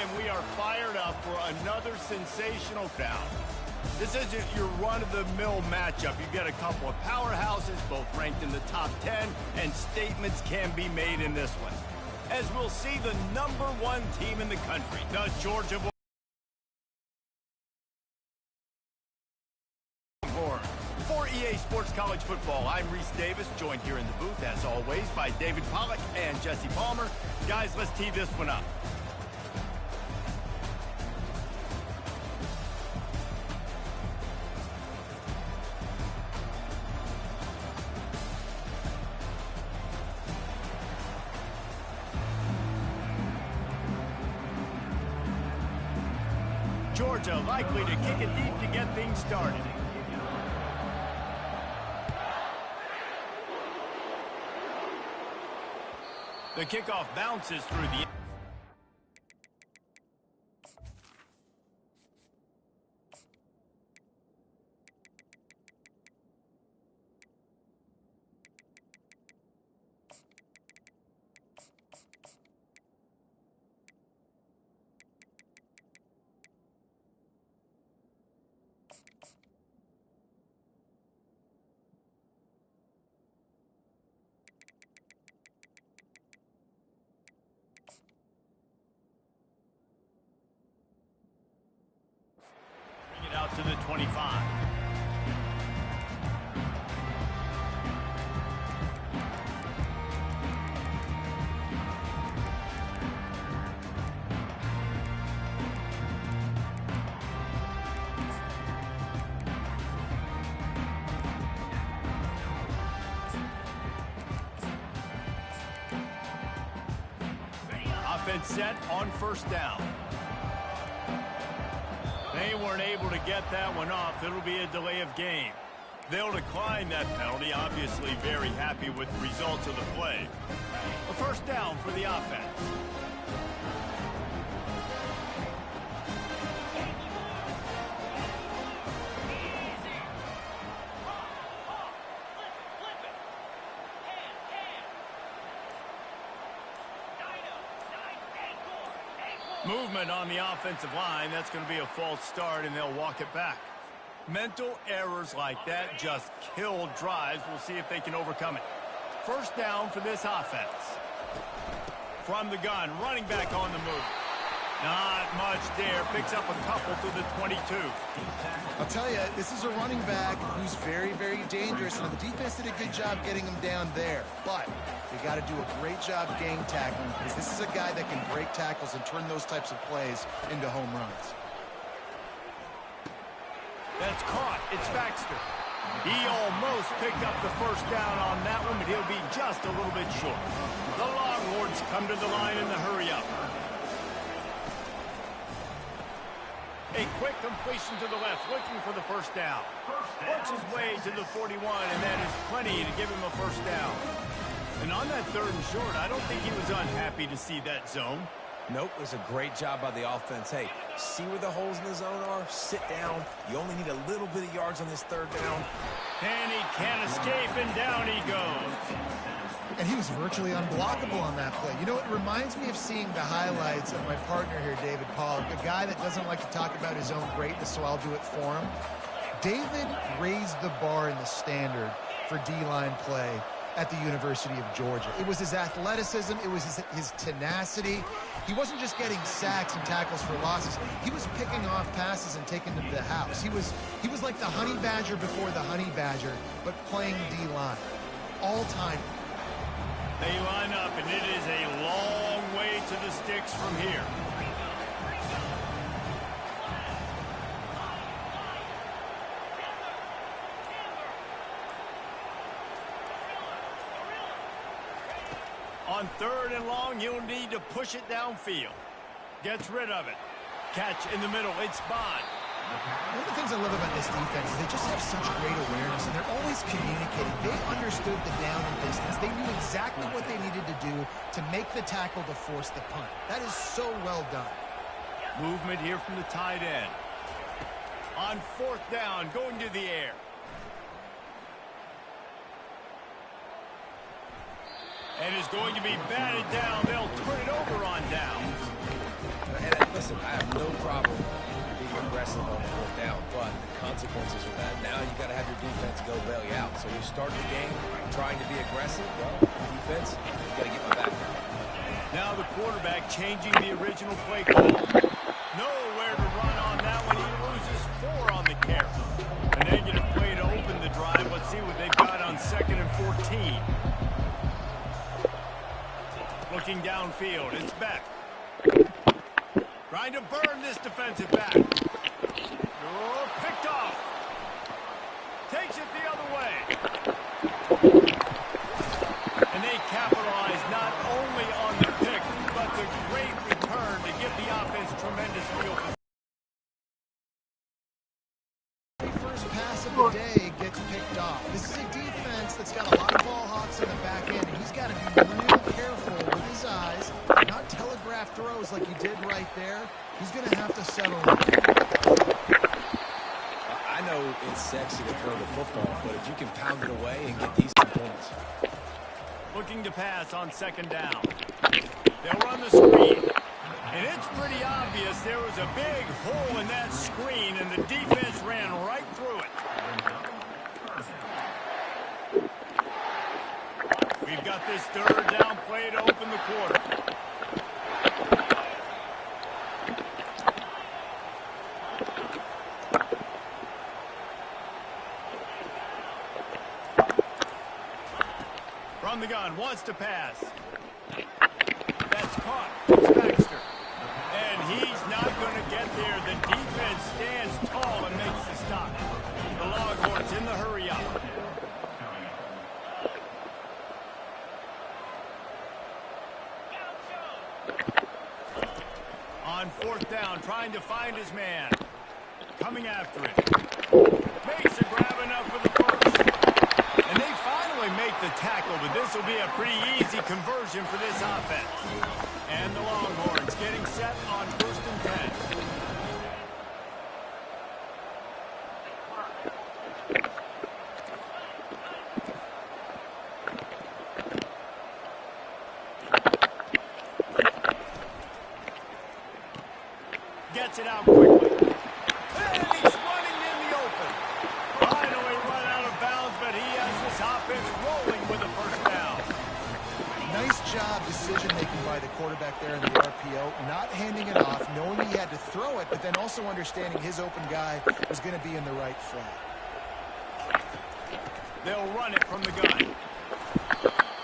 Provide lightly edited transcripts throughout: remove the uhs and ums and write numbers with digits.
and we are fired up for another sensational down. This isn't your run-of-the-mill matchup. You get a couple of powerhouses, both ranked in the top 10, and statements can be made in this one. As we'll see the #1 team in the country, the Georgia Longhorns. For EA Sports College Football, I'm Reese Davis, joined here in the booth, as always, by David Pollack and Jesse Palmer. Guys, let's tee this one up. Georgia likely to kick it deep to get things started. The kickoff bounces through the... out to the 25. Offense set on first down. They weren't able to get that one off. It'll be a delay of game. They'll decline that penalty, obviously very happy with the results of the play. A first down for the offense. Movement on the offensive line. That's going to be a false start, and they'll walk it back. Mental errors like that just kill drives. We'll see if they can overcome it. First down for this offense. From the gun, running back on the move. Not much there. Picks up a couple to the 22. I'll tell you, this is a running back who's very, very dangerous, and the defense did a good job getting him down there. But they got to do a great job gang tackling, because this is a guy that can break tackles and turn those types of plays into home runs. That's caught. It's Baxter. He almost picked up the first down on that one, but he'll be just a little bit short. The Longhorns come to the line in the hurry-up. A quick completion to the left, looking for the first down. Works his way to the 41, and that is plenty to give him a first down. And on that third and short, I don't think he was unhappy to see that zone. Nope, it was a great job by the offense. Hey, see where the holes in the zone are? Sit down. You only need a little bit of yards on this third down. And he can't escape, and down he goes. And he was virtually unblockable on that play. You know, it reminds me of seeing the highlights of my partner here, David Pollack, a guy that doesn't like to talk about his own greatness, so I'll do it for him. David raised the bar in the standard for D-line play at the University of Georgia. It was his athleticism. It was his tenacity. He wasn't just getting sacks and tackles for losses. He was picking off passes and taking them to the house. He was like the Honey Badger before the Honey Badger, but playing D-line. All-time. They line up, and it is a long way to the sticks from here. On third and long, you'll need to push it downfield. Gets rid of it. Catch in the middle. It's Bond. One of the things I love about this defense is they just have such great awareness, and they're always communicating. They understood the down and distance. They knew exactly what they needed to do to make the tackle to force the punt. That is so well done. Movement here from the tight end. On fourth down, going to the air. And is going to be batted down. They'll turn it over on downs. And listen, I have no problem being aggressive on fourth down, but the consequences of that, now you got to have your defense go bail you out. So you start the game trying to be aggressive. Well, defense, you got to get my back. Now the quarterback changing the original play call. Nowhere to run on that one. He loses 4 on the carry. A negative play to open the drive. Let's see what they've got on 2nd and 14. Looking downfield. It's Beck. Trying to burn this defensive back. Oh, picked off. Takes it the other way. And they capitalize not only on the pick, but the great return to give the offense tremendous field position. First pass of the day gets picked off. This is a defense that's got a lot of ball hawks in the back end, and he's got to be real careful with his eyes, not telegraph throws like he did right there. He's going to have to settle in. I know it's sexy to throw the football, but if you can pound it away and get decent points. Looking to pass on 2nd down. They'll run the screen. And it's pretty obvious there was a big hole in that screen, and the defense ran right through it. We've got this 3rd down play to open the quarter. From the gun, wants to pass. That's caught. It's Baxter. And he's not going to get there. The defense stands tall and makes the stop. The Longhorns in the hurry up. On 4th down, trying to find his man. Coming after it. Makes a grab enough for the first. And they finally make the tackle, but this will be a pretty easy conversion for this offense. And the Longhorns getting set on 1st and 10. Gets it out quickly. And he's running in the open. Finally run out of bounds, but he has this offense rolling with a 1st down. Nice job decision-making by the quarterback there in the RPO, not handing it off, knowing he had to throw it, but then also understanding his open guy was going to be in the right flat. They'll run it from the gun.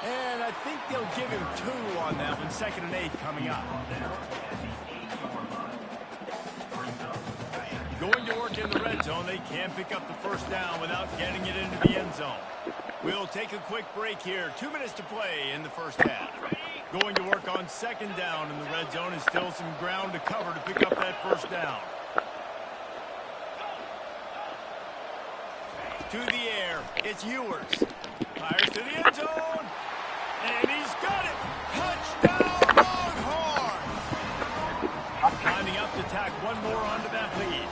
And I think they'll give him 2 on that one. 2nd and 8 coming up. Going to work in the red zone. They can't pick up the 1st down without getting it into the end zone. We'll take a quick break here. 2 minutes to play in the 1st half. Going to work on 2nd down in the red zone, and still some ground to cover to pick up that 1st down. To the air, it's Ewers. Fires to the end zone, and he's got it. Touchdown, Longhorns! Lining up to tack one more onto that lead.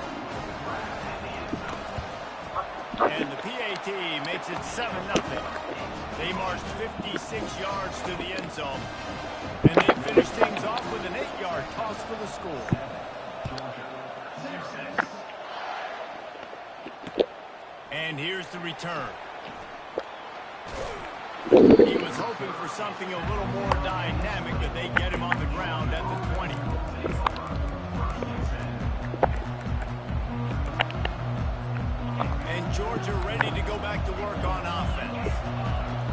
And the PAT makes it 7-0. They marched 56 yards to the end zone. And they finished things off with an 8-yard toss for the score. And here's the return. He was hoping for something a little more dynamic, but they get him on the ground at the 20. And Georgia ready to go back to work on offense.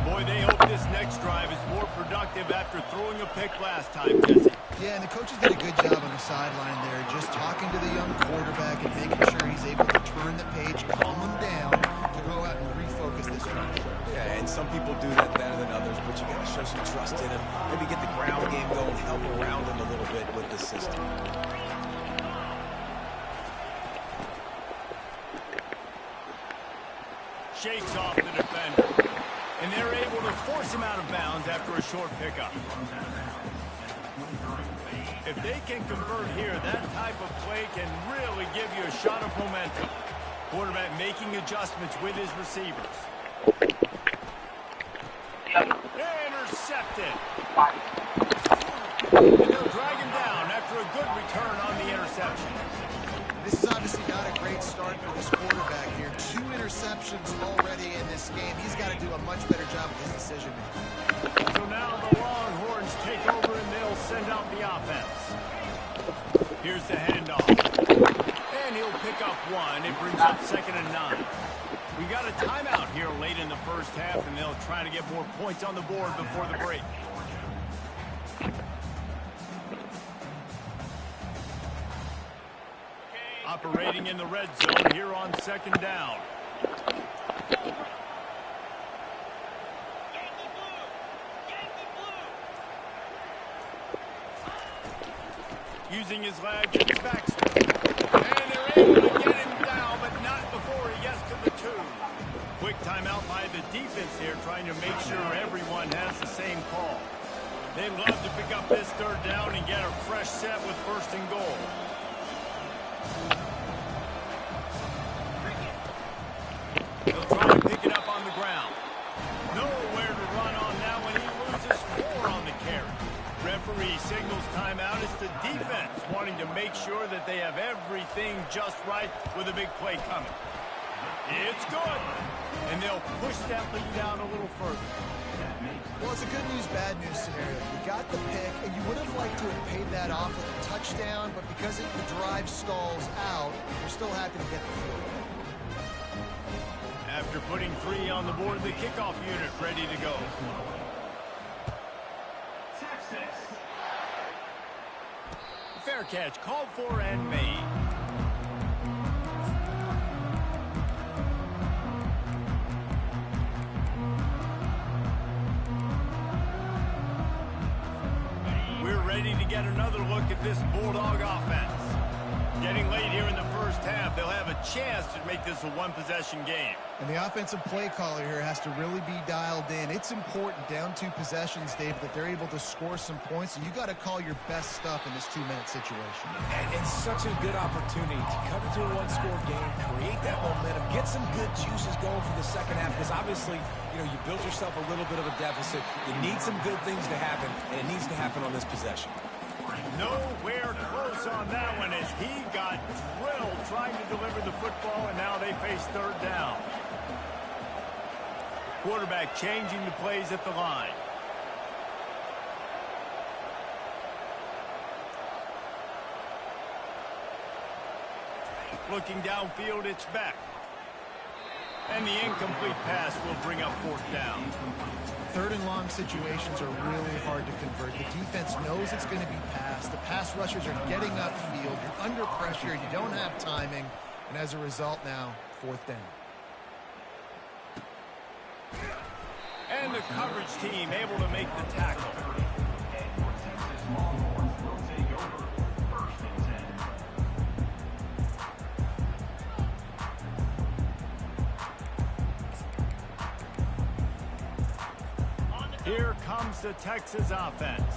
Boy, they hope this next drive is more productive after throwing a pick last time, Jesse. Yeah, and the coaches did a good job on the sideline there, just talking to the young quarterback and making sure he's able to turn the page, calm him down, to go out and refocus this drive. Yeah, and some people do that better than others, but you got to show some trust in him. Maybe get the ground game going, help around him a little bit with the system. Shakes off the defender. And they're able to force him out of bounds after a short pickup. If they can convert here, that type of play can really give you a shot of momentum. Quarterback making adjustments with his receivers. Intercepted. And they'll drag him down after a good return start for this quarterback here. 2 interceptions already in this game. He's got to do a much better job with his decision making. So now the Longhorns take over and they'll send out the offense. Here's the handoff. And he'll pick up 1. It brings up 2nd and 9. We got a timeout here late in the first half, and they'll try to get more points on the board before the break. Operating in the red zone here on 2nd down. Using his legs, it's Baxter. And they're able to get him down, but not before he gets to the 2. Quick timeout by the defense here, trying to make sure everyone has the same call. They'd love to pick up this 3rd down and get a fresh set with 1st and goal. They'll try to pick it up on the ground. Nowhere to run on that one. He loses 4 on the carry. Referee signals timeout. It's the defense wanting to make sure that they have everything just right with a big play coming. It's good. And they'll push that lead down a little further. Well, it's a good news, bad news scenario. You got the pick, and you would have liked to have paid that off with a touchdown, but because the drive stalls out, you're still happy to get the field goal. After putting 3 on the board, the kickoff unit ready to go. Fair catch called for and made. We're ready to get another look at this Bulldog offense. Getting late here in the first half, they'll have a chance to make this a 1-possession game. And the offensive play caller here has to really be dialed in. It's important down 2 possessions, Dave, that they're able to score some points. And you got to call your best stuff in this 2-minute situation. And it's such a good opportunity to come into a 1-score game, create that momentum, get some good juices going for the second half. Because obviously, you built yourself a little bit of a deficit. You need some good things to happen, and it needs to happen on this possession. Nowhere close on that one as he got drilled trying to deliver the football, and now they face 3rd down. Quarterback changing the plays at the line. Looking downfield, it's back. And the incomplete pass will bring up 4th down. 3rd and long situations are really hard to convert. The defense knows it's going to be passed. The pass rushers are getting upfield. You're under pressure. You don't have timing. And as a result now, 4th down. And the coverage team able to make the tackle. Here comes the Texas offense.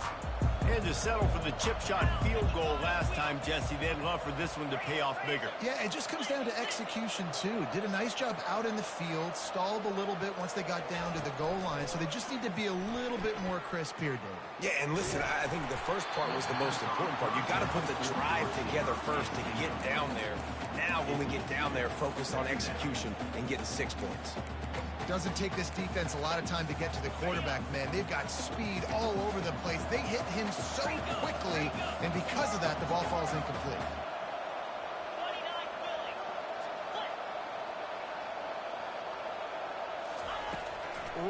They had to settle for the chip shot field goal last time, Jesse. They'd love for this one to pay off bigger. Yeah, it just comes down to execution, too. Did a nice job out in the field, stalled a little bit once they got down to the goal line, so they just need to be a little bit more crisp here, David. Yeah, and listen, I think the first part was the most important part. You got to put the drive together first to get down there. Now, when we get down there, focus on execution and getting 6 points. Doesn't take this defense a lot of time to get to the quarterback, man. They've got speed all over the place. They hit him so quickly, and because of that, the ball falls incomplete.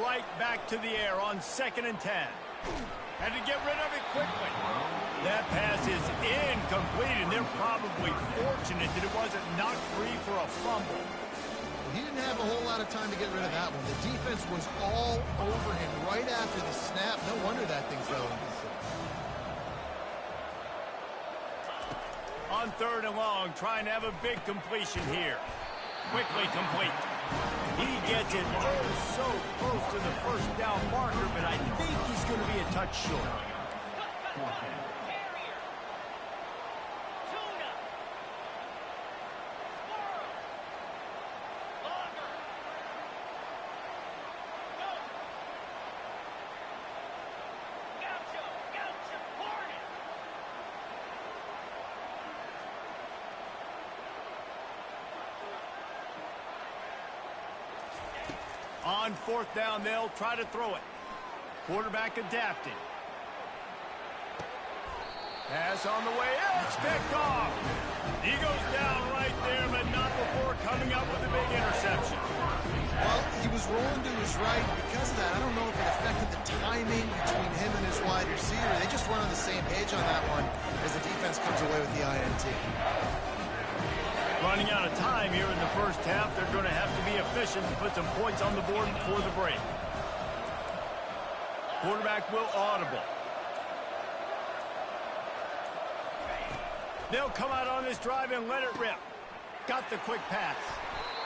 Right back to the air on 2nd and 10. Had to get rid of it quickly. That pass is incomplete, and they're probably fortunate that it wasn't knocked free for a fumble. He didn't have a whole lot of time to get rid of that one. The defense was all over him right after the snap. No wonder that thing fell incomplete. On 3rd and long, trying to have a big completion here. Quickly complete. He gets it so close to the 1st down marker, but I think he's going to be a touch short. On fourth down, they'll try to throw it. Quarterback adapting. Pass on the way. It's picked off. He goes down right there, but not before coming up with a big interception. Well, he was rolling to his right. Because of that, I don't know if it affected the timing between him and his wide receiver. They just weren't on the same page on that one as the defense comes away with the INT. Running out of time here in the first half. They're going to have to be efficient to put some points on the board before the break. Quarterback will audible. They'll come out on this drive and let it rip. Got the quick pass.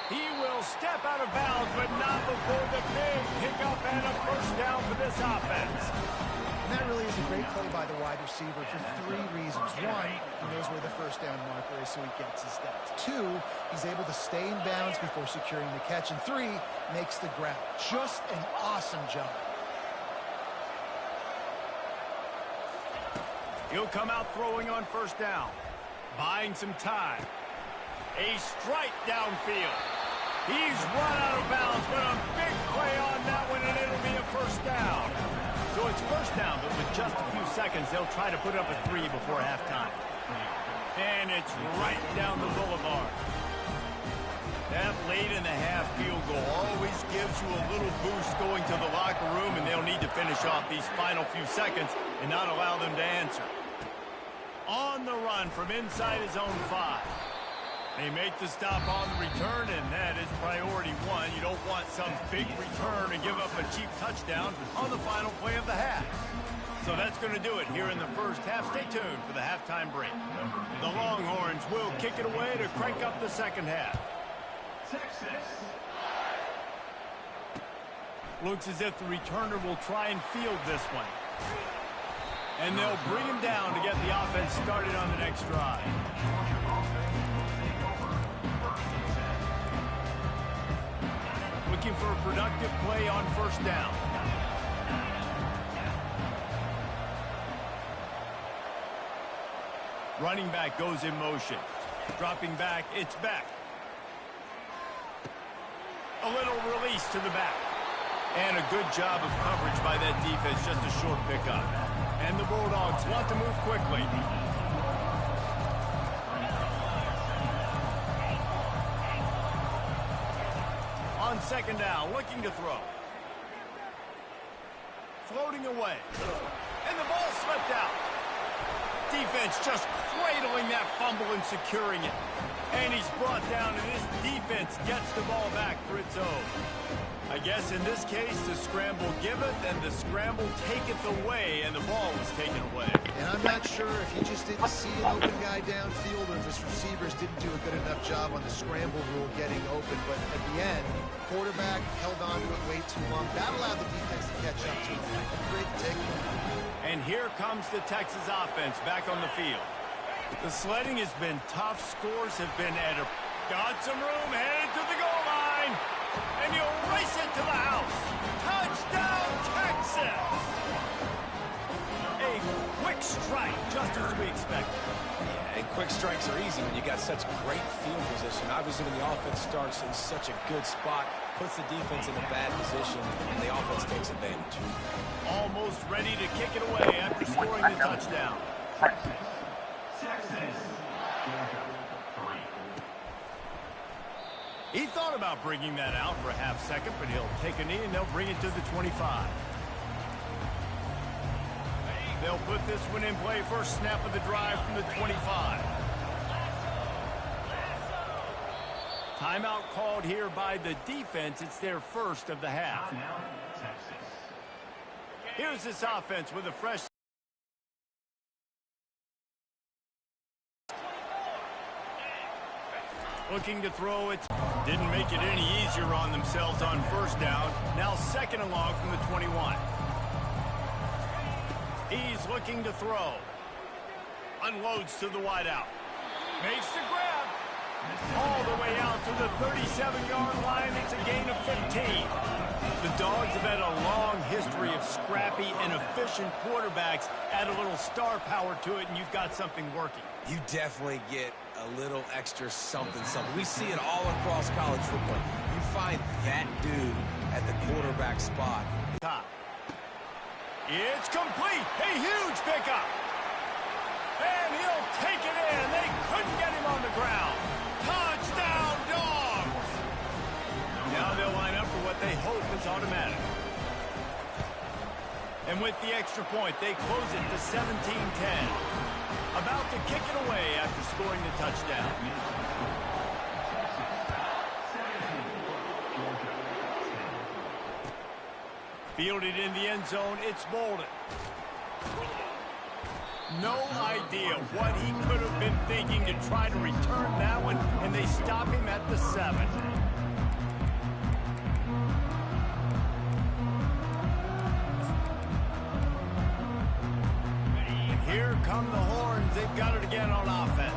He will step out of bounds, but not before the big pickup and a first down for this offense. And that really is a great play by the wide receiver for three reasons. One, he knows where the first down marker is, so he gets his steps. Two, he's able to stay in bounds before securing the catch. And three, makes the grab. Just an awesome job. He'll come out throwing on first down. Buying some time. A strike downfield. He's run out of bounds, but a big play on that one, and it'll be a first down. So it's first down, but with just a few seconds, they'll try to put up a 3 before halftime. And it's right down the boulevard. That late in the half field goal always gives you a little boost going to the locker room, and they'll need to finish off these final few seconds and not allow them to answer. On the run from inside his own 5. They make the stop on the return, and that is priority one. You don't want some big return and give up a cheap touchdown on the final play of the half. So that's going to do it here in the first half. Stay tuned for the halftime break. The Longhorns will kick it away to crank up the second half. Looks as if the returner will try and field this one. And they'll bring him down to get the offense started on the next drive. Looking for a productive play on first down. Running back goes in motion. Dropping back, it's back. A little release to the back. And a good job of coverage by that defense, just a short pickup. And the Bulldogs want to move quickly. On second down, looking to throw. Floating away. And the ball slipped out. Defense just cradling that fumble and securing it. And he's brought down, and his defense gets the ball back for its own. I guess in this case, the scramble giveth and the scramble taketh away, and the ball was taken away. And I'm not sure if he just didn't see an open guy downfield or if his receivers didn't do a good enough job on the scramble rule getting open. But at the end, quarterback held on to it way too long. That allowed the defense to catch up to him. Great takeaway. And here comes the Texas offense back on the field. The sledding has been tough. Scores have been at a... Got some room, headed to the goal line. And you'll race it to the house. Touchdown, Texas! A quick strike, just as we expected. Yeah, and quick strikes are easy when you got such great field position. Obviously, when the offense starts in such a good spot, puts the defense in a bad position, and the offense takes advantage. Almost ready to kick it away after scoring the touchdown. He thought about bringing that out for a half second, but he'll take a knee and they'll bring it to the 25. They'll put this one in play, first snap of the drive from the 25. Timeout called here by the defense. It's their first of the half. Here's this offense with a fresh... Looking to throw it. Didn't make it any easier on themselves on first down. Now second and long from the 21. He's looking to throw. Unloads to the wideout. Makes the grab. All the way out to the 37-yard line. It's a gain of 15. The Dogs have had a long history of scrappy and efficient quarterbacks. Add a little star power to it, and you've got something working. You definitely get a little extra something. We see it all across college football. You find that dude at the quarterback spot. Top. It's complete. A huge pickup. And he'll take it in. They couldn't get him on the ground. Touchdown, Dogs! Now they'll line up for what they hope is automatic. And with the extra point, they close it to 17-10. About to kick it away after scoring the touchdown. Fielded in the end zone, it's Bolden. No idea what he could have been thinking to try to return that one, and they stop him at the 7. And here come the horns. They've got it again on offense.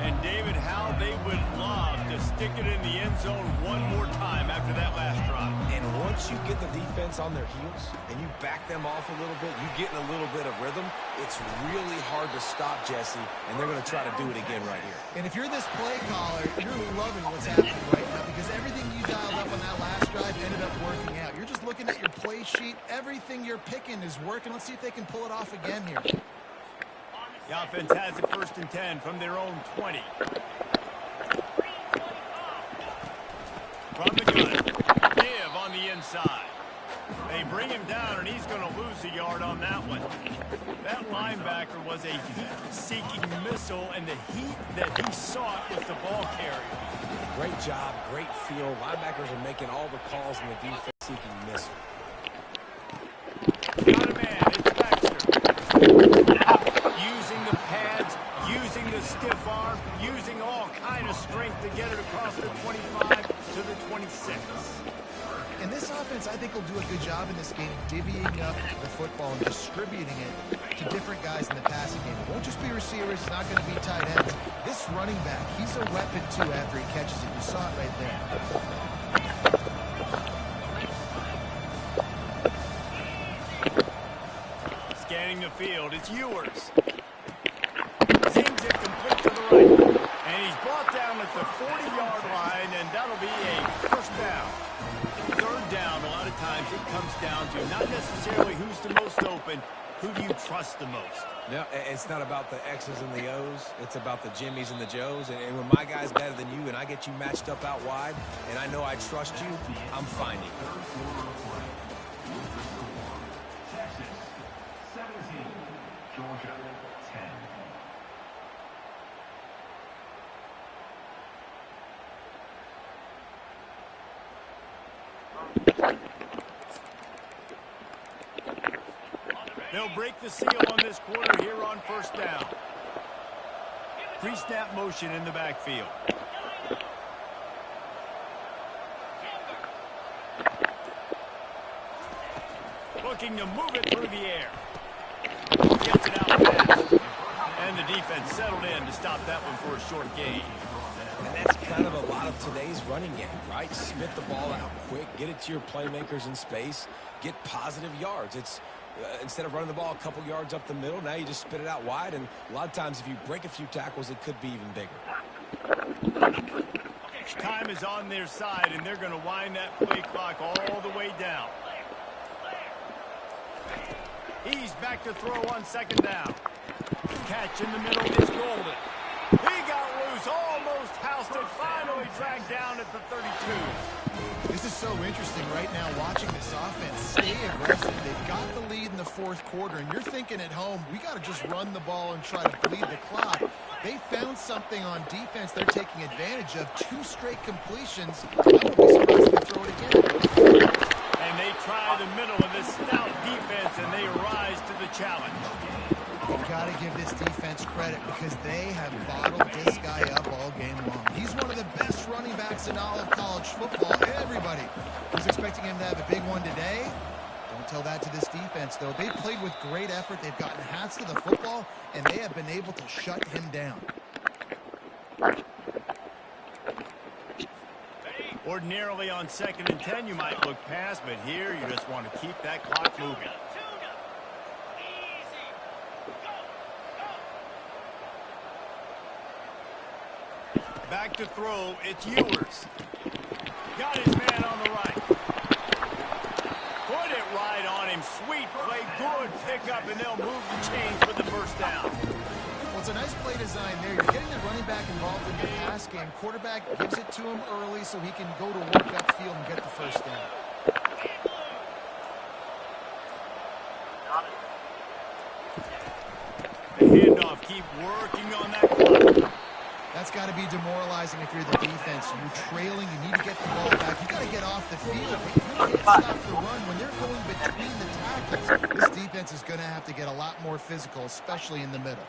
And David, how they would love to stick it in the end zone one more time after that last drive. And once you get the defense on their heels and you back them off a little bit, you get in a little bit of rhythm, it's really hard to stop, Jesse, and they're going to try to do it again right here. And if you're this play caller, you're loving what's happening right now because everything you dialed up on that last drive ended up working out. You're just looking at your play sheet. Everything you're picking is working. Let's see if they can pull it off again here. The offense has it 1st and 10 from their own 20. From the gun, Give on the inside. They bring him down, and he's going to lose a yard on that one. That linebacker was a heat-seeking missile, and the heat that he sought was the ball carrier. Great job, great feel. Linebackers are making all the calls in the defense-seeking missile. Got a man, it's Baxter. Using the pads, using the stiff arm, using all kind of strength to get it across the 25 to the 26. And this offense, I think, will do a good job in this game divvying up the football and distributing it to different guys in the passing game. It won't just be receivers. It's not going to be tight ends. This running back, he's a weapon, too, after he catches it. You saw it right there. Scanning the field, it's Ewers. Zings it complete to the right. And he's brought down at the 40-yard line, and that'll be a first down. Third down, a lot of times it comes down to not necessarily who's the most open, who do you trust the most? No, it's not about the X's and the O's. It's about the Jimmys and the Joes. And when my guy's better than you and I get you matched up out wide and I know I trust you, I'm finding you. Texas, 17. Georgia, 10. They'll break the seal on this quarter here on first down. Pre-snap motion in the backfield. Looking to move it through the air. Gets it out fast. And the defense settled in to stop that one for a short gain. And that's kind of a lot of today's running game, right? Spit the ball out quick, get it to your playmakers in space, get positive yards. It's instead of running the ball a couple yards up the middle, now you just spit it out wide, and a lot of times if you break a few tackles, it could be even bigger. Time is on their side, and they're going to wind that play clock all the way down. He's back to throw on second down. Catch in the middle is Golden. He got loose, almost housed it, finally dragged down at the 32. This is so interesting right now watching this offense stay aggressive. They've got the lead in the fourth quarter, and you're thinking at home, we got to just run the ball and try to bleed the clock. They found something on defense they're taking advantage of. 2 straight completions. I won't be surprised if they throw it again. And they try the middle of this stout defense, and they rise to the challenge. You've got to give this defense credit because they have bottled this guy up all game long. He's one of the best running backs in all of college football. Everybody was expecting him to have a big one today. Don't tell that to this defense, though. They played with great effort. They've gotten hats to the football, and they have been able to shut him down. Ordinarily on 2nd and 10, you might look past, but here you just want to keep that clock moving. Back to throw, it's Ewers. Got his man on the right. sweet play, good pickup, and they'll move the chains for the first down. Well, it's a nice play design there. You're getting the running back involved in the pass game. Quarterback gives it to him early so he can go to work upfield and get the first down. The handoff, keep working on that clock. That's got to be demoralizing if you're the defense. You're trailing. You need to get the ball back. You got to get off the field. But you can't stop the run when they're going between the tackles. This defense is going to have to get a lot more physical, especially in the middle.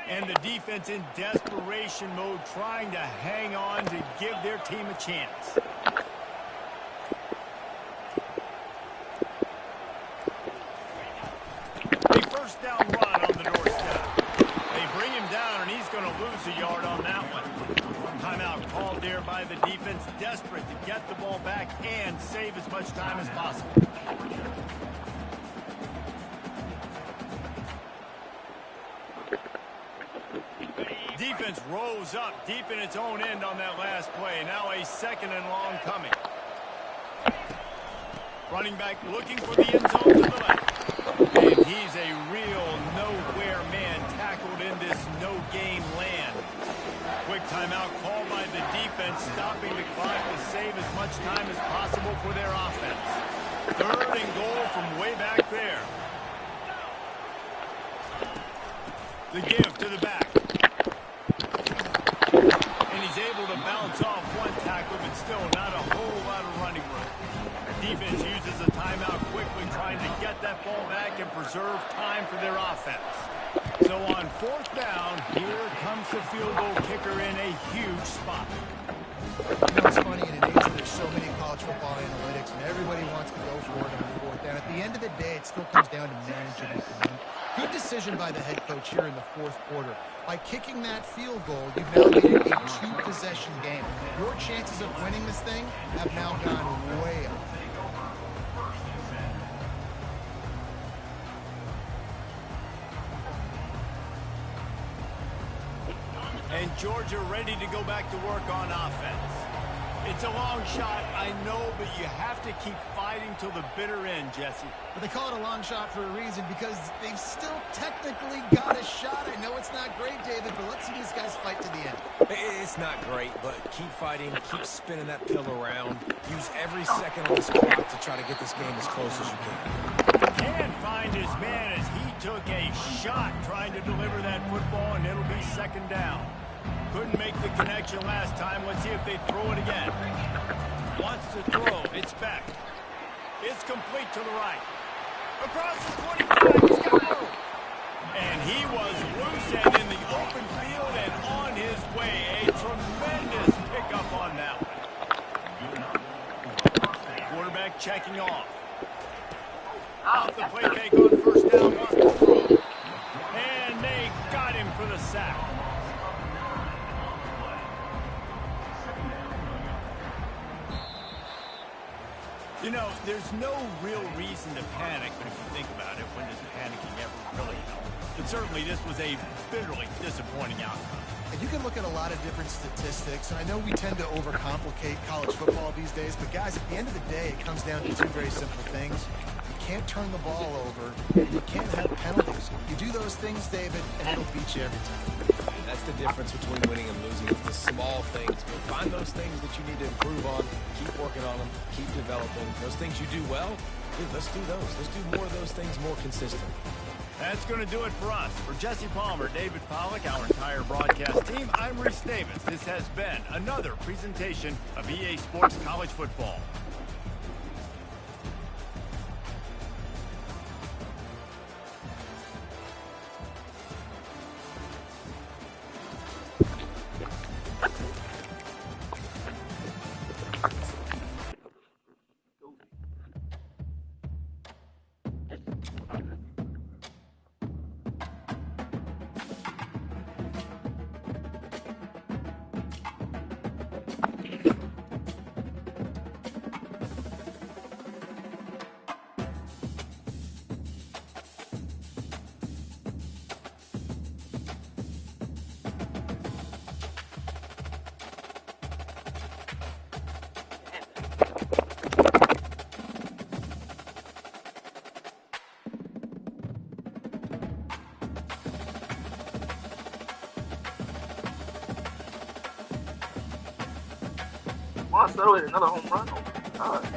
And the defense in desperation mode, trying to hang on to give their team a chance. A first down run on the doorstep. They bring him down, and he's going to lose a yard on that one. Timeout called there by the defense, desperate to get the ball back and save as much time as possible. Defense rose up deep in its own end on that last play. Now a second and long coming. Running back looking for the end zone to the left. And he's a real nowhere man tackled in this no-game land. Quick timeout called by the defense, stopping the clock to save as much time as possible for their offense. Third and goal from way back there. The give to the back. And he's able to bounce off one tackle, but still not a whole lot of running room. Defense uses a timeout quickly, trying to get that ball back and preserve time for their offense. So on fourth down, here comes the field goal kicker in a huge spot. You know, it's funny, in an age where there's so many college football analytics and everybody wants to go for it on fourth down, at the end of the day, it still comes down to managing the game. Good decision by the head coach here in the fourth quarter. By kicking that field goal, you've now made it a two-possession game. Your chances of winning this thing have now gone way up. And Georgia ready to go back to work on offense. It's a long shot, I know, but you have to keep fighting till the bitter end, Jesse. But they call it a long shot for a reason, because they've still technically got a shot. I know it's not great, David, but let's see these guys fight to the end. It's not great, but keep fighting, keep spinning that pill around. Use every second on this clock to try to get this game as close as you can. Can't find his man as he took a shot trying to deliver that football, and it'll be second down. Couldn't make the connection last time. Let's see if they throw it again. Wants to throw. It's back. It's complete to the right. Across the 25. He's got room. And he was loose and in the open field and on his way. A tremendous pickup on that one. Quarterback checking off. Out the play fake on first down. Wants to throw. And they got him for the sack. You know, there's no real reason to panic, but if you think about it, when does panicking ever really help? But certainly this was a bitterly disappointing outcome. And you can look at a lot of different statistics, and I know we tend to overcomplicate college football these days, but guys, at the end of the day, it comes down to two very simple things. You can't turn the ball over, and you can't have penalties. You do those things, David, and it'll beat you every time. That's the difference between winning and losing. It's the small things. But find those things that you need to improve on. Keep working on them. Keep developing. Those things you do well, dude, let's do those. Let's do more of those things more consistently. That's going to do it for us. For Jesse Palmer, David Pollack, our entire broadcast team, I'm Reese Davis. This has been another presentation of EA Sports College Football. Marcelo hit another home run. Oh my God.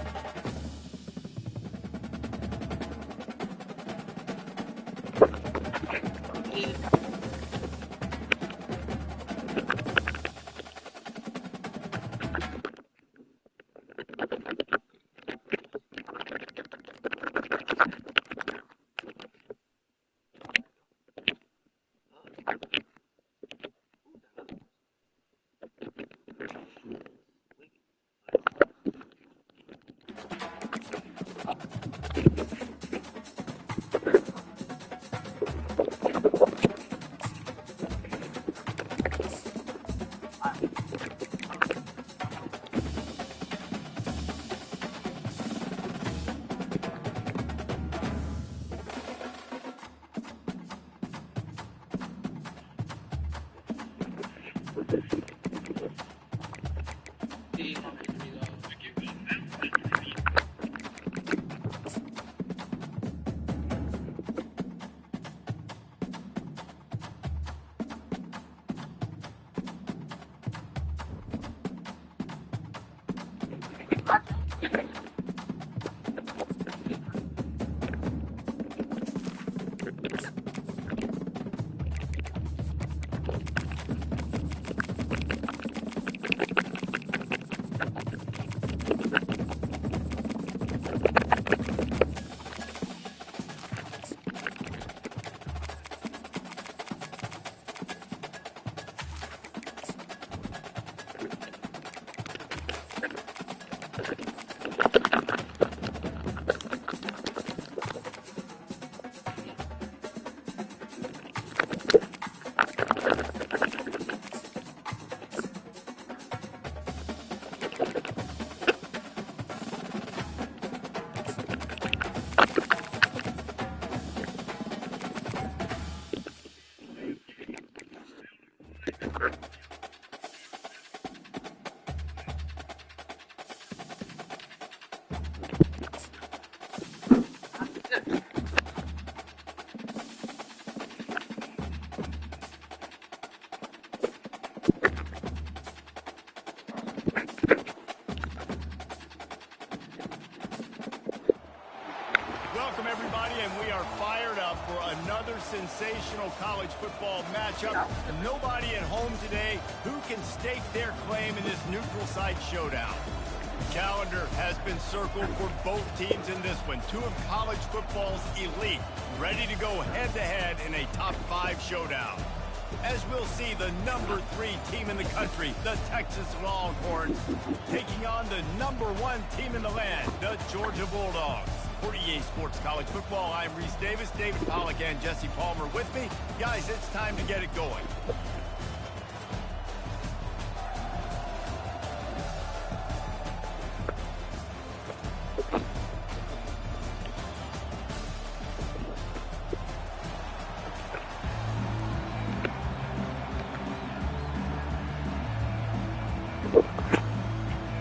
Welcome, everybody, and we are fired up for another sensational college football matchup. Nobody at home today who can stake their claim in this neutral site showdown. The calendar has been circled for both teams in this one. Two of college football's elite, ready to go head-to-head in a top-5 showdown. As we'll see, the number 3 team in the country, the Texas Longhorns, taking on the number 1 team in the land, the Georgia Bulldogs. For EA Sports College Football, I'm Reese Davis, David Pollack, and Jesse Palmer with me. Guys, it's time to get it going.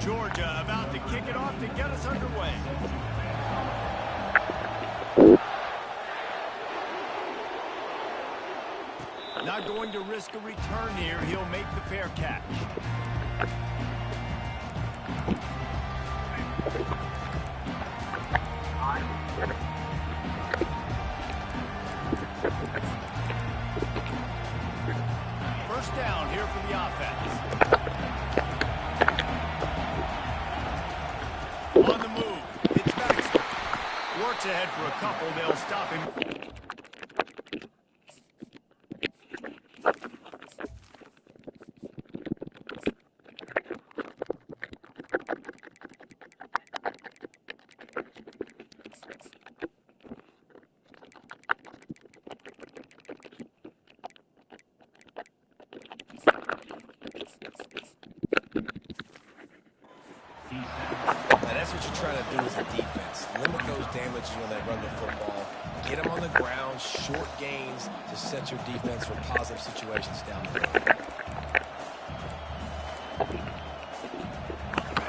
Georgia about to kick it off to get us underway. Not going to risk a return here. He'll make the fair catch. First down here for the offense. On the move, it's Baxter. Works ahead for a couple. They'll stop him. That's what you're trying to do as a defense. Limit those damages when they run the football. Get them on the ground, short gains to set your defense for positive situations down the road.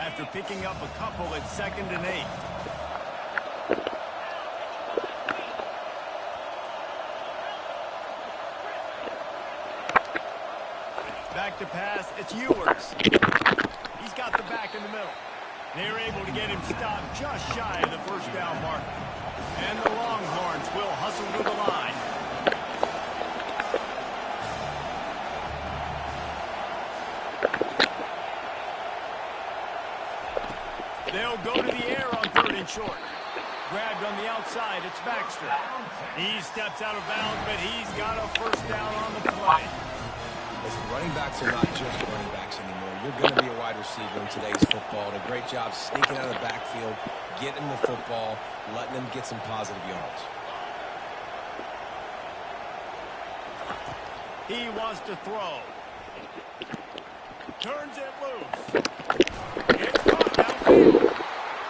After picking up a couple at 2nd and 8. Back to pass, it's Ewers. He's got the back in the middle. They're able to get him stopped just shy of the first down mark. And the Longhorns will hustle to the line. They'll go to the air on 3rd and short. Grabbed on the outside, it's Baxter. He steps out of bounds, but he's got a first down on the play. Listen, running backs are not just running backs anymore. You're going to be a wide receiver in today's football. And a great job sneaking out of the backfield, getting the football, letting them get some positive yards. He wants to throw. Turns it loose. It's caught downfield.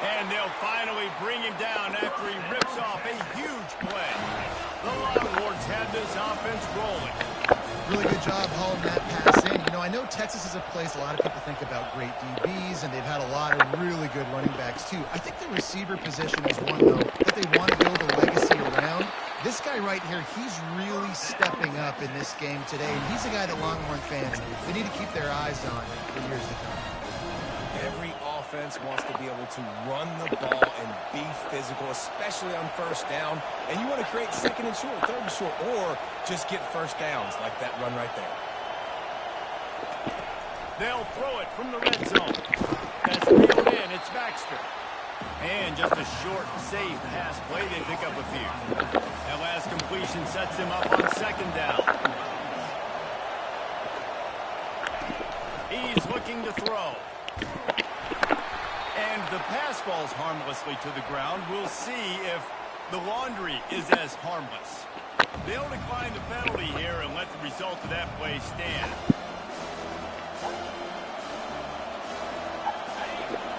And they'll finally bring him down after he rips off a huge play. The Longhorns have this offense rolling. Really good job hauling that pass in. You know, I know Texas is a place a lot of people think about great DBs, and they've had a lot of really good running backs, too. I think the receiver position is one, though, that they want to build a legacy around. This guy right here, he's really stepping up in this game today, and he's a guy that Longhorn fans, they need to keep their eyes on for years to come. Every offense wants to be able to run the ball and be physical, especially on first down. And you want to create 2nd and short, 3rd and short, or just get first downs like that run right there. They'll throw it from the red zone. That's reeled in. It's Baxter. And just a short, safe pass play. They pick up a few. That last completion sets him up on 2nd down. He's looking to throw. And the pass falls harmlessly to the ground. We'll see if the laundry is as harmless. They'll decline the penalty here and let the result of that play stand.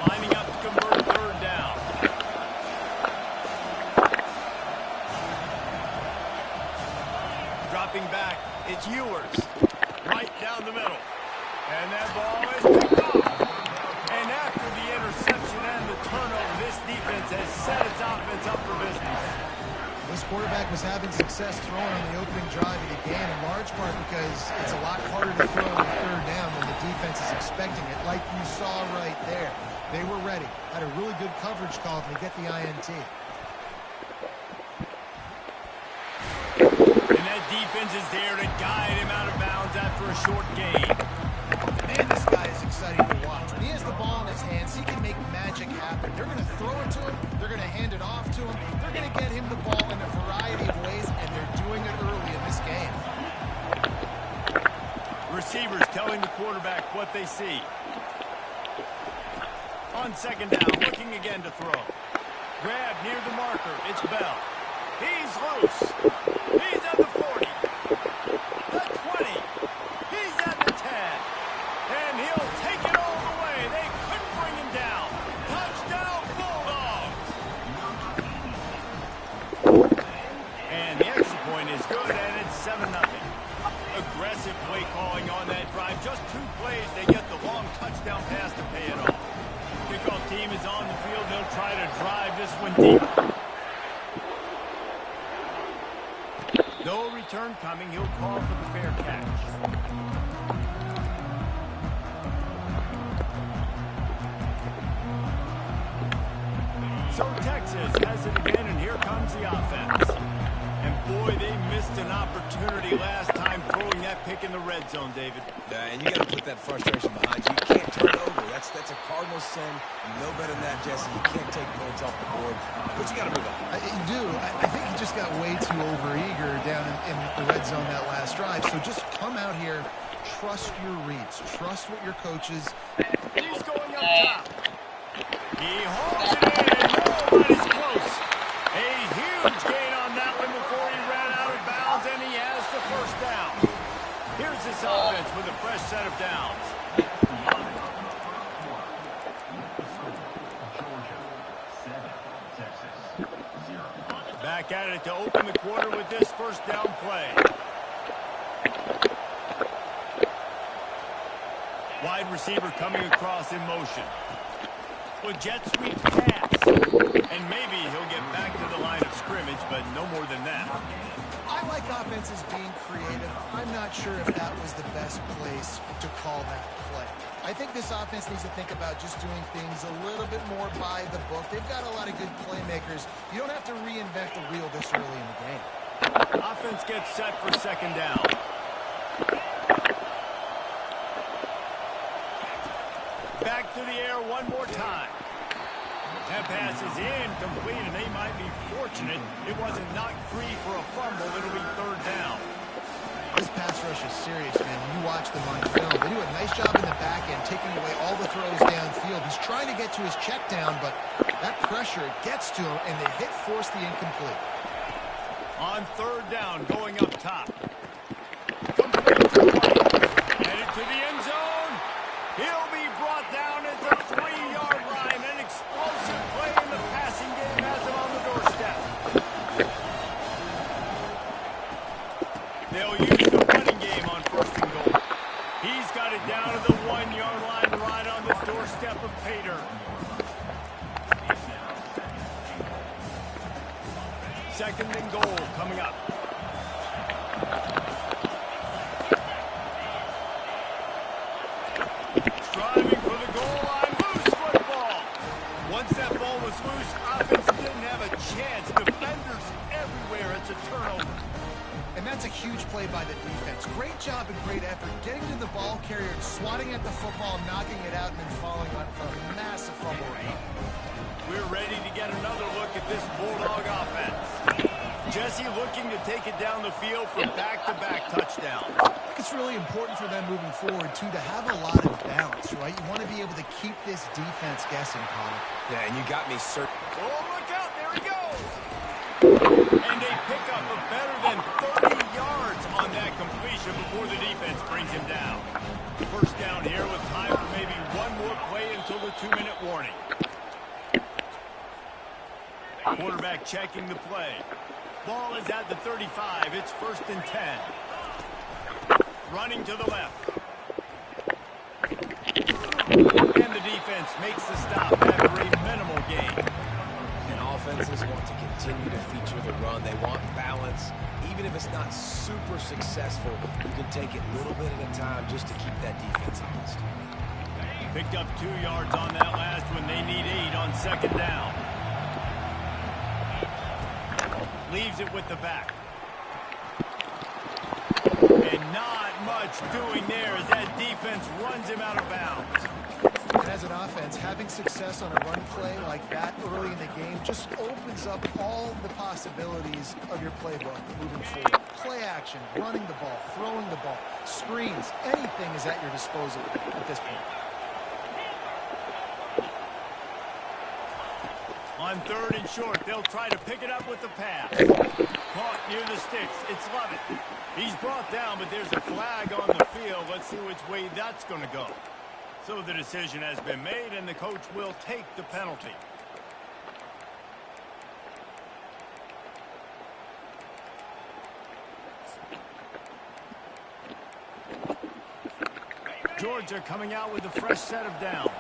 Lining up to convert 3rd down. Dropping back, it's Ewers. Right down the middle. And that ball is picked off. And after the interception and the turnover, this defense has set its offense up for business. This quarterback was having success throwing on the opening drive of the game, in large part because it's a lot harder to throw on 3rd down when the defense is expecting it, like you saw right there. They were ready. Had a really good coverage call to get the INT. And that defense is there to guide him out of bounds after a short gain. Man, this guy is exciting to watch. When he has the ball in his hands, he can make magic happen. They're going to throw it to him. They're going to hand it off to him. They're going to get him the ball in a variety of ways, and they're doing it early in this game. Receivers telling the quarterback what they see. On 2nd down, looking again to throw. Grab near the marker. It's Bell. He's loose. He's at the 40. The 20. He's at the 10. And he'll take it all the way. They couldn't bring him down. Touchdown, Bulldogs. And the extra point is good, and it's 7-0. Aggressive play calling on that drive. Just 2 plays, they get the long touchdown pass to pay it off. Kickoff team is on the field. They'll try to drive this one deep. No return coming. He'll call for the fair catch. So Texas has it again, and here comes the offense. And boy, they missed an opportunity last time throwing that pick in the red zone, David. Yeah, and you got to put that frustration behind you. You can't turn it over. That's a cardinal sin. No better than that, Jesse. You can't take points off the board. But you got to move on. You do. I think he just got way too overeager down in the red zone that last drive. So just come out here, trust your reads, trust what your coaches. He's going up top. He holds it in. Nobody's close. A huge gain on that one before he ran out of bounds, and he has the first down. Here's this offense with a fresh set of downs. Back at it to open the quarter with this first down play. Wide receiver coming across in motion. With jet sweep pass. And maybe he'll get back to the line of scrimmage, but no more than that. I like offenses being creative. I'm not sure if that was the best place to call that play. I think this offense needs to think about just doing things a little bit more by the book. They've got a lot of good playmakers. You don't have to reinvent the wheel this early in the game. Offense gets set for second down. Back to the air one more time. That pass is incomplete, and they might be fortunate it wasn't knocked free for a fumble. It'll be third down. This pass rush is serious, man. When you watch them on film, they do a nice job in the back end, taking away all the throws downfield. He's trying to get to his check down, but that pressure gets to him, and the hit forced the incomplete. On third down, going up top. Complete to White. Headed to the end zone. He'll be brought down at the 3-yard line. An explosive play in the passing game has him on the doorstep. They'll use the running game on first and goal. He's got it down to the 1-yard line right on the doorstep of Pater. Second and goal coming up. Striving for the goal line. Loose football. Once that ball was loose, offense didn't have a chance. Defenders everywhere. It's a turnover. And that's a huge play by the defense. Great job and great effort getting to the ball carrier, swatting at the football, knocking it out, and then falling on a massive fumble recovery. We're ready to get another look at this Bulldog offense. Jesse looking to take it down the field for back-to-back touchdowns. I think it's really important for them moving forward, too, to have a lot of balance, right? You want to be able to keep this defense guessing, Paul. Yeah, and you got me certain. Oh, look out. There he goes. And a pickup of better than 30 yards on that completion before the defense brings him down. First down here with time for maybe one more play until the 2-minute warning. Quarterback checking the play. Ball is at the 35. It's first and 10. Running to the left. And the defense makes the stop after a minimal gain. And offenses want to continue to feature the run. They want balance. Even if it's not super successful, you can take it little bit at a time just to keep that defense honest. Picked up 2 yards on that last one. They need 8 on second down. Leaves it with the back. And not much doing there as that defense runs him out of bounds. And as an offense, having success on a run play like that early in the game just opens up all the possibilities of your playbook moving forward. Play action, running the ball, throwing the ball, screens, anything is at your disposal at this point. On third and short, they'll try to pick it up with the pass. Caught near the sticks. It's Lovett. He's brought down, but there's a flag on the field. Let's see which way that's going to go. So the decision has been made, and the coach will take the penalty. Georgia coming out with a fresh set of downs.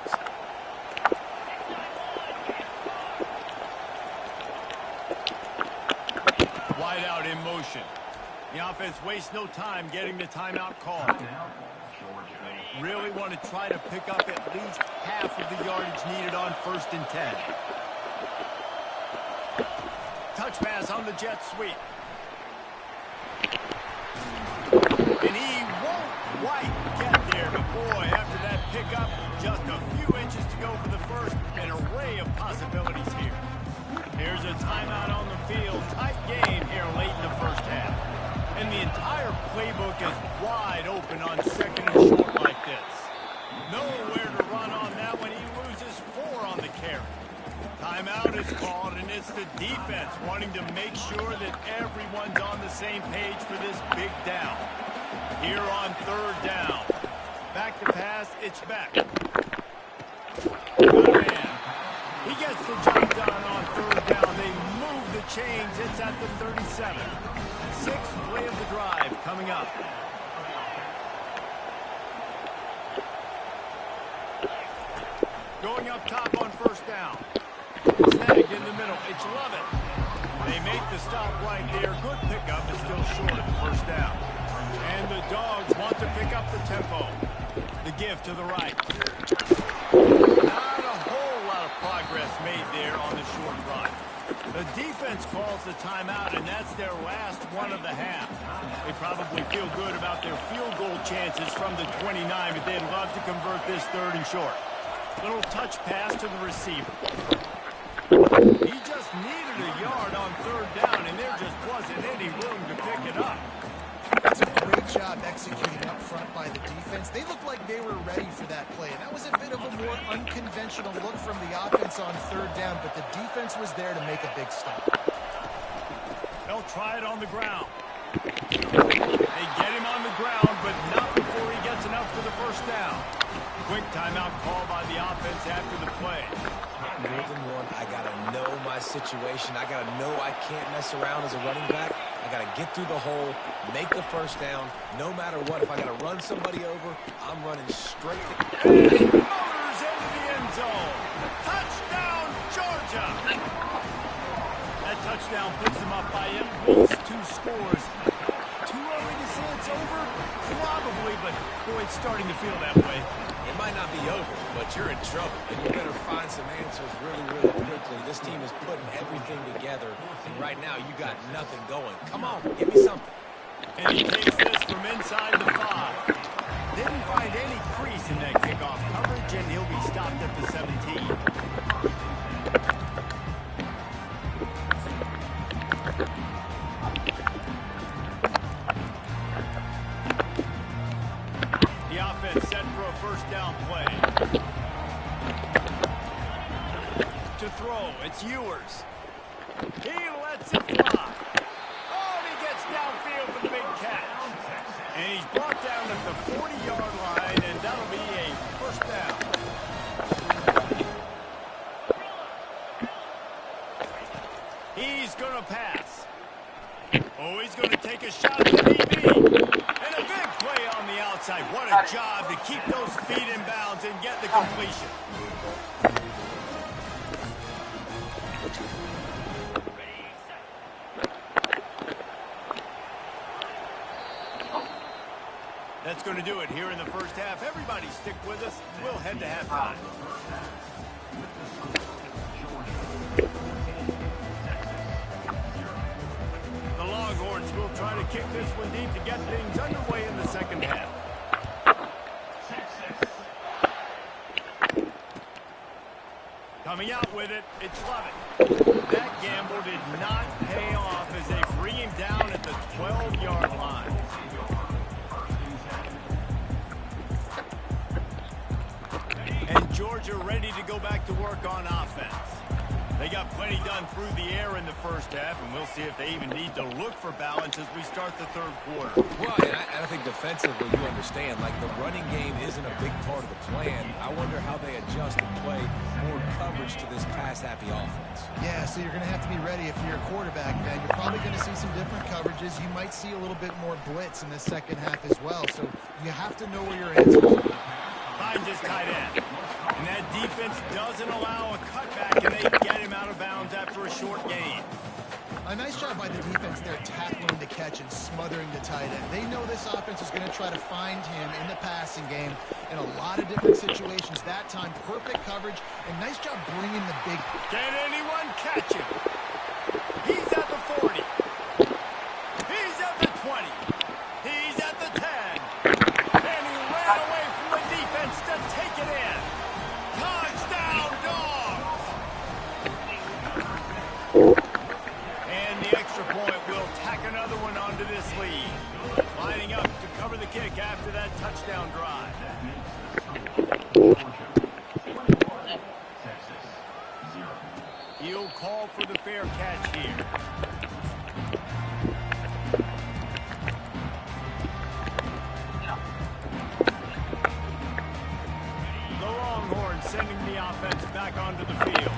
Wide out in motion. The offense wastes no time getting the timeout called. Really want to try to pick up at least half of the yardage needed on first and 10. Touch pass on the jet sweep. And he won't quite get there, but boy, after that pickup, just a few inches to go for the first. An array of possibilities here. Here's a timeout on the field. Tight game here late in the first half. And the entire playbook is wide open on second and short like this. Nowhere to run on that when he loses 4 on the carry. Timeout is called, and it's the defense wanting to make sure that everyone's on the same page for this big down. Here on third down. Back to pass, it's back. Good man. He gets the job done on third down. They move the chains. It's at the 37. 6th play of the drive coming up. Going up top on first down. Snagged in the middle. It's Lovett. They make the stop right there. Good pickup, but still short of the first down. And the Dogs want to pick up the tempo. The give to the right. Not a whole lot of progress made there on the short run. The defense calls the timeout, and that's their last one of the half. They probably feel good about their field goal chances from the 29, but they'd love to convert this 3rd and short. Little touch pass to the receiver. He just needed a yard on 3rd down, and there just wasn't any room to pick it up. That's a great job executing up front by the defense. They looked like they were ready for that play. And that was a bit of a more unconventional look from the offense on 3rd down, but the defense was there to make a big stop. They'll try it on the ground. They get him on the ground, but not before he gets enough for the first down. Quick timeout call by the offense after the play. 4th and 1, I got to know my situation. I got to know I can't mess around as a running back. I got to get through the hole, make the first down, no matter what. If I got to run somebody over, I'm running straight. And he motors into the end zone. Touchdown, Georgia. That touchdown puts them up by at least 2 scores. Too early to say it's over? Probably, but boy, it's starting to feel that way. It might not be over, but you're in trouble, and you better find some answers really, really quickly. This team is putting everything together, and right now you got nothing going. Come on, give me something. And he takes this from inside the 5. Didn't find any crease in that kickoff coverage, and he'll be stopped at the 17. The offense set for a first down play. To throw, it's Ewers. He lets it fly. Oh, and he gets downfield for the big catch. And he's brought down at the 40-yard line, and that'll be a first down. He's going to pass. Oh, he's going to take a shot at the DB. And a big play on the outside. What a job to keep those feet in bounds and get the completion. That's going to do it here in the first half. Everybody stick with us. We'll head to halftime. The Longhorns will try to kick this one deep to get things underway in the second half. Coming out with it, it's Lovett. That gamble did not pay off as they bring him down at the 12-yard line. And Georgia ready to go back to work on offense. They got plenty done through the air in the first half, and we'll see if they even need to look for balance as we start the 3rd quarter. Well, and I think defensively, you understand, like the running game isn't a big part of the plan. I wonder how they adjust and play more coverage to this pass-happy offense. Yeah, so you're going to have to be ready if you're a quarterback, man. You're probably going to see some different coverages. You might see a little bit more blitz in the second half as well, so you have to know where your answers are. Finds his tight end. And that defense doesn't allow a cutback, and they get him out of bounds after a short gain. A nice job by the defense there, tackling the catch and smothering the tight end. They know this offense is going to try to find him in the passing game in a lot of different situations. That time, perfect coverage, and nice job bringing the big... Can anyone catch him? He's at the 40. He's at the 20. He's at the 10. And he ran away from the defense to take it in. Touchdown, Dogs! And the extra point will tack another one onto this lead. Lining up to cover the kick after that touchdown drive. He'll call for the fair catch here. The Longhorns sending the offense back onto the field.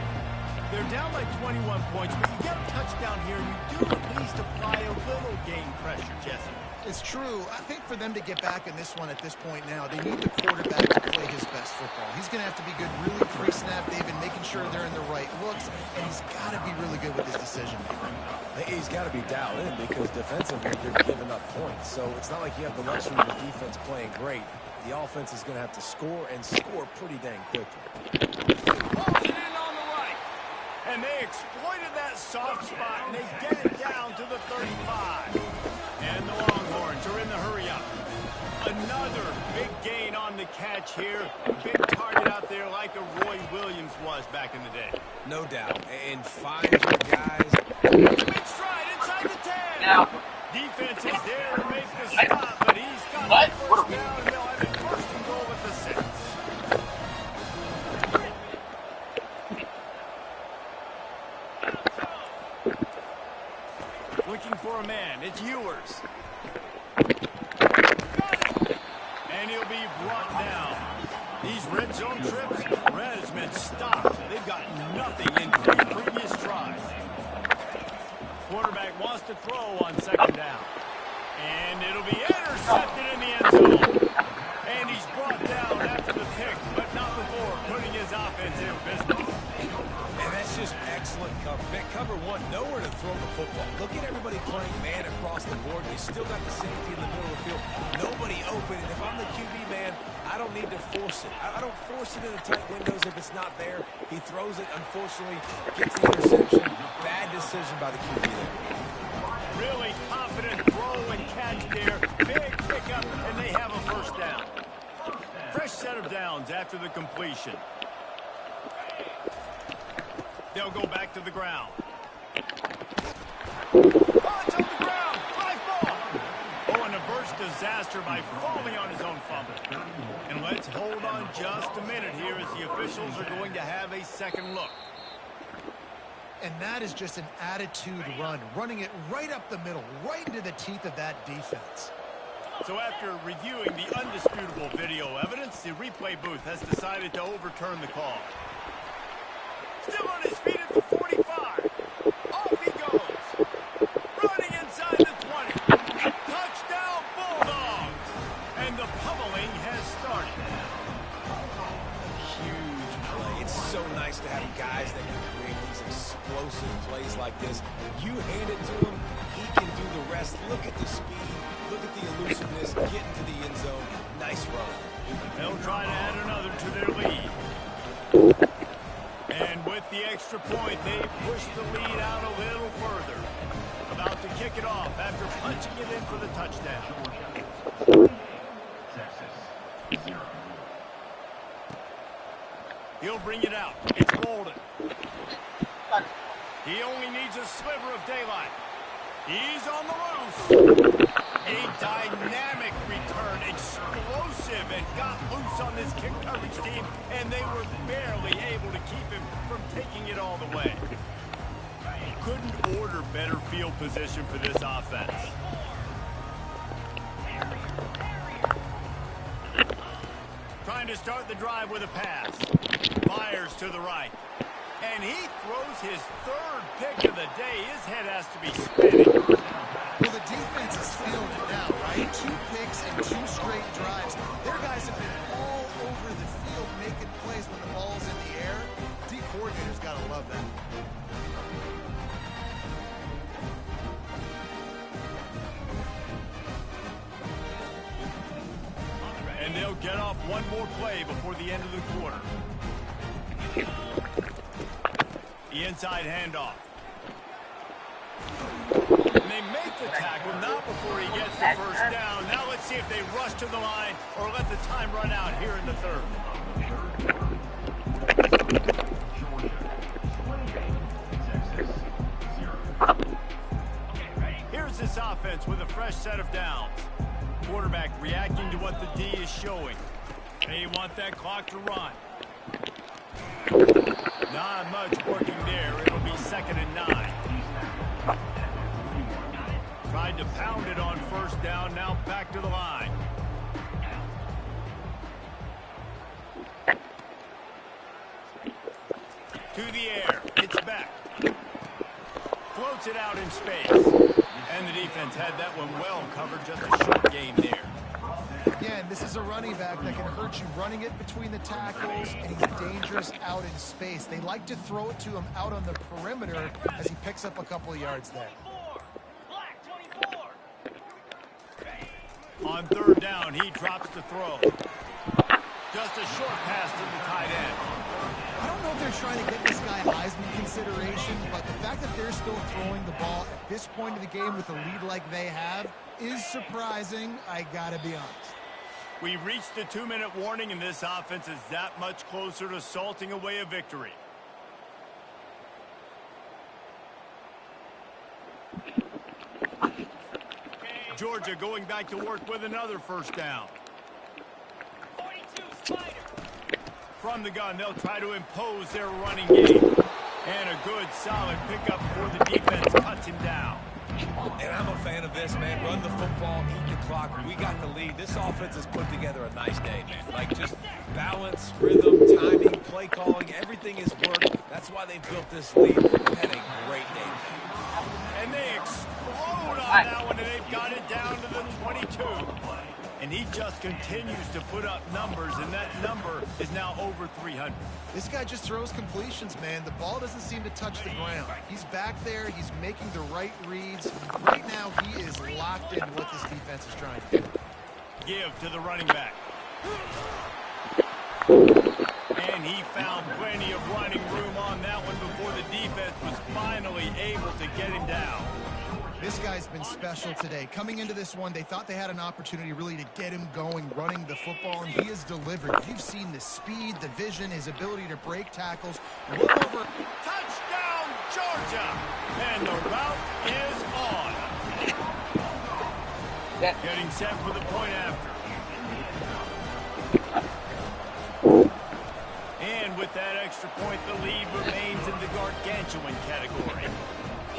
They're down by 21 points, but you get a touchdown here, and you do at least apply a little game pressure, Jesse. It's true. I think for them to get back in this one at this point now, they need the quarterback to play his best football. He's going to have to be good really pre-snap, David, making sure they're in the right looks, and he's got to be really good with his decision-making. He's got to be dialed in because defensively you're giving up points. So it's not like you have the luxury of the defense playing great. The offense is going to have to score and score pretty dang quickly. Pulls it in on the right. And they exploited that soft spot, and they get it down to the 35. And the Longhorns are in the hurry-up. Another big gain on the catch here. Big target out there like a Roy Williams was back in the day. No doubt. And find your guys. Big stride inside the 10. Now. Defense is there to make the stop, but he's got the first down, and they'll have it first and goal at the 6. Looking for a man. It's Ewers. And he'll be brought down. These red zone trips, Red has been stopped. They've got nothing in 3 previous tries. Quarterback wants to throw on 2nd down. And it'll be intercepted in the end zone. And he's brought down after the pick, but not before putting his offense in business. And that's just excellent cover. Cover one, nowhere to throw the football. Look at everybody playing man across the board. You still got the safety in the middle of the field. Nobody open. And if I'm the QB man, I don't need to force it. I don't force it in the tight windows if it's not there. He throws it, unfortunately, gets the interception. Bad decision by the QB there. Really confident throw and catch there. Big pickup, and they have a first down. Fresh set of downs after the completion. They'll go back to the ground. Oh, it's on the ground. Live ball. Oh, and averts disaster by falling on his own fumble. And let's hold on just a minute here as the officials are going to have a second look. And that is just an attitude run, running it right up the middle, right into the teeth of that defense. So after reviewing the undisputable video evidence, the replay booth has decided to overturn the call. Still on his feet at the 45. Off he goes. Running inside the 20. Touchdown Bulldogs. And the pummeling has started. Huge play. It's so nice to have guys that can create these explosive plays like this. You hand it to him, he can do the rest. Look at the speed. Look at the elusiveness. Get into the end zone. Nice run. They'll try to add another to their lead. And with the extra point, they push the lead out a little further. About to kick it off after punching it in for the touchdown. Texas 0. He'll bring it out. It's Bolden. He only needs a sliver of daylight. He's on the loose. A dynamic return, explosive, and got loose on this kick coverage team, and they were barely able to keep him from taking it all the way. Couldn't order better field position for this offense. Trying to start the drive with a pass. Fires to the right. And he throws his 3rd pick of the day. His head has to be spinning. Well, the defense is feeling it now, right? 2 picks and 2 straight drives. Their guys have been all over the field making plays when the ball's in the air. D coordinator's got to love that. And they'll get off one more play before the end of the quarter. The inside handoff. And they make the tackle, not before he gets the first down. Now let's see if they rush to the line or let the time run out here in the 3rd. Here's this offense with a fresh set of downs. Quarterback reacting to what the D is showing. They want that clock to run. Not much working there. It'll be 2nd and 9. Tried to pound it on first down. Now back to the line. To the air. It's back. Floats it out in space. And the defense had that one well covered. Just a short game there. Again, this is a running back that can hurt you running it between the tackles, and he's dangerous out in space. They like to throw it to him out on the perimeter as he picks up a couple of yards there. On third down, he drops the throw. Just a short pass to the tight end. I don't know if they're trying to get this guy Heisman consideration, but the fact that they're still throwing the ball at this point of the game with a lead like they have is surprising, I gotta be honest. We've reached the 2-minute warning, and this offense is that much closer to salting away a victory. Georgia going back to work with another first down. From the gun, they'll try to impose their running game. And a good, solid pickup before the defense cuts him down. And I'm a fan of this, man. Run the football, eat the clock. We got the lead. This offense has put together a nice day, man. Like, just balance, rhythm, timing, play calling, everything has worked. That's why they built this lead. They've had a great day. And they explode on that one, and they've got it down to the 22. And he just continues to put up numbers, and that number is now over 300. This guy just throws completions, man. The ball doesn't seem to touch the ground. He's back there. He's making the right reads. Right now, he is locked in what this defense is trying to do. Give to the running back. And he found plenty of running room on that one before the defense was finally able to get him down. This guy's been special today. Coming into this one, they thought they had an opportunity really to get him going, running the football, and he has delivered. You've seen the speed, the vision, his ability to break tackles. Look over. Touchdown, Georgia! And the route is on. Getting set for the point after. And with that extra point, the lead remains in the gargantuan category.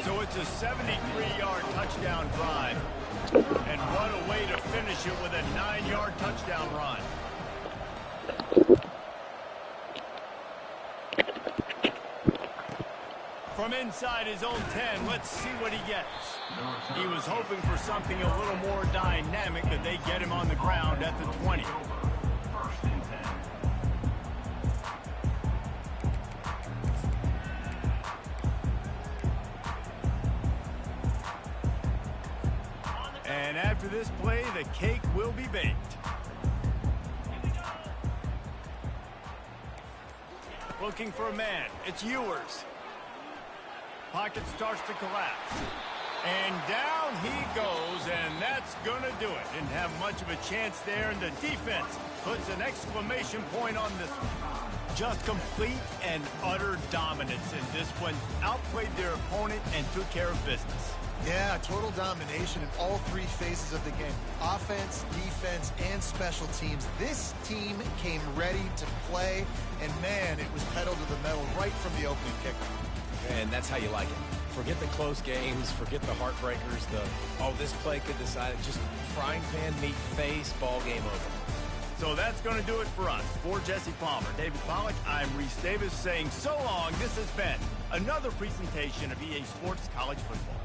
So it's a 73-yard touchdown drive. And what a way to finish it with a 9-yard touchdown run. From inside his own 10, let's see what he gets. He was hoping for something a little more dynamic, but they get him on the ground at the 20. And after this play, the cake will be baked. Looking for a man. It's Ewers. Pocket starts to collapse. And down he goes, and that's going to do it. Didn't have much of a chance there, and the defense puts an exclamation point on this one. Just complete and utter dominance in this one. Outplayed their opponent and took care of business. Yeah, total domination in all three phases of the game. Offense, defense, and special teams. This team came ready to play, and man, it was pedal to the metal right from the opening kickoff. And that's how you like it. Forget the close games, forget the heartbreakers, this play could decide it. Just frying pan, meat, face, ball game over. So that's going to do it for us. For Jesse Palmer, David Pollack, I'm Reese Davis saying so long. This has been another presentation of EA Sports College Football.